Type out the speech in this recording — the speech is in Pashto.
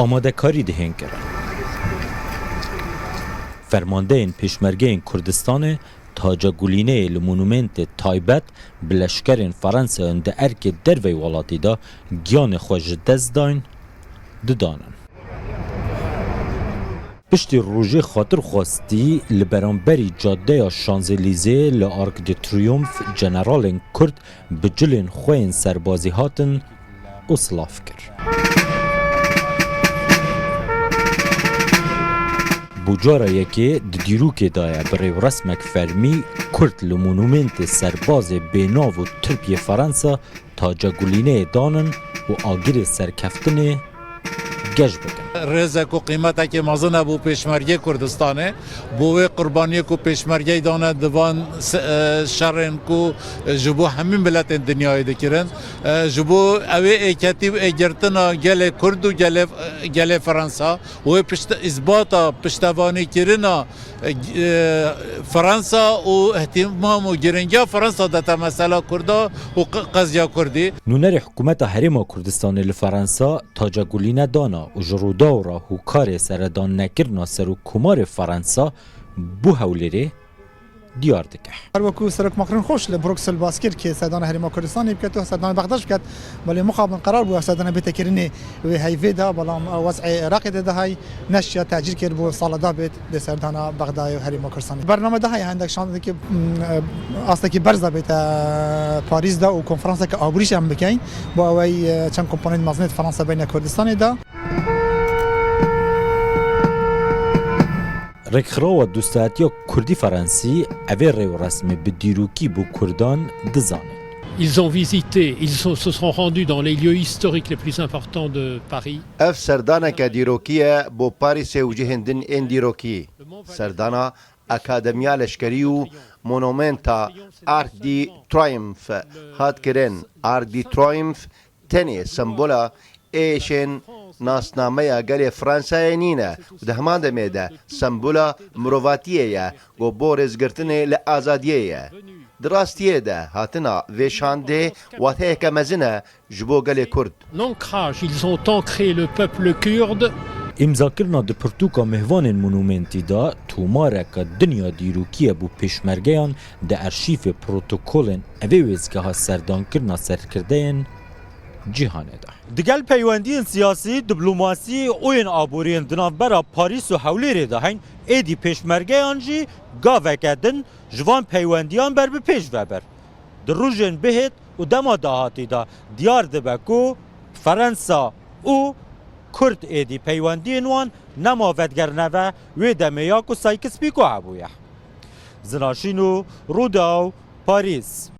آماده کاری دهین کرد. فرمانده این پیشمرگه این کردستان تاجا گلینه لمونومنت تایبت بلشکرین فرانسه انده ارک دروی والاتی دا گیان خوش دست داین ددانن. پشتی روژه خاطر خواستی لبرانبری جاده شانزلیزه لارک دی تریومف جنرالین کرد بجلین خوین سربازی هاتن اصلاف کرد. بوجارا یکی دیروک دایه برای رسمک فرمی کرد لمونومنت سرباز بیناو و ترپی فرانسه تاجا گلینه دانن و آگر سرکفتن گشت بکن. رزق و قیمت که مازن بو پیشمرگی کردستانه بو قربانی کو پیشمرگی دانه دوان شرن کو جبو همین ملت دنیای دکرن جبو اوی اکتیب اجرتنا گله کرد و گله فرانسا و پشت اثباتا پشتوانی کرنا فرانسا و اهتمام و گرنگا فرانسا دتا مسئله کردا و قضیه کردی. نونر حکومت حریم کردستان لفرانسا تاجا گلینه دانا و جرودا و را هوکار سردان نکرنا سر و کمار فرانسا بو هولره دیار دکه. هر وکو سرک مقرن خوش لبروکسل باسکر که سردان حریم کردستان بکت و سردان بغداد بکت ولی مقابل قرار بود سردان بتکرینی و هیوی دا بلام وضع عراق ده های نشیا تاجر کرد بو سال دا بید به سردان بغداد و حریم کردستان. برنامه ده های هندک شان که اصلا که برزا بیت پاریس دا و کنفرانس که آبریش هم بکین با وی چند کمپوننت مزنت فرانسه بین کردستان دا. رکخرا و دوستاتیا کردی فرانسی اوه ریو رسمی به دیروکی بو کردان دزانه. Ils ont visité, se sont rendus dans les lieux historiques les plus importants de Paris. اف سردانا كديروكية بو باريس وجهندن ان ديروكي سردانا اكاديميا لشكريو مونومنتا ارك دي ترايمف هات كرين ارك دي ترايمف تاني سمبولا ايشن ناسنامه گل فرانسای نینه و ده همان دمیده سمبولا مرواتیه و بورز گرتنه لآزادیه درستیه ده هاتنا ویشانده و تهک مزنه جبو گل کرد. L'ancrage, ils ont ancré le peuple kurde. امضا کرنا د پرتوکا مهوان مونومنتی دا توماره که دنیا دیروکیه بو پیشمرگیان د ارشیف پروتوکولن اوه ویزگه ها سردان کرنا سرکردین جیهانه ده. دگل پیوندین سیاسی دیپلماسی اوین آبورین دنافبرا پاریس و حولیره ده هین ایدی پیشمرگیان جی گاوکدن جوان پیوندیان بر به پیش وبر. در روژن بهت و دما دهاتی دا دیار دبکو فرانسا او کرد ایدی پیوندین وان نماودگرنه و دمیاک و سایکس بیکو عبویه. زناشینو روداو پاریس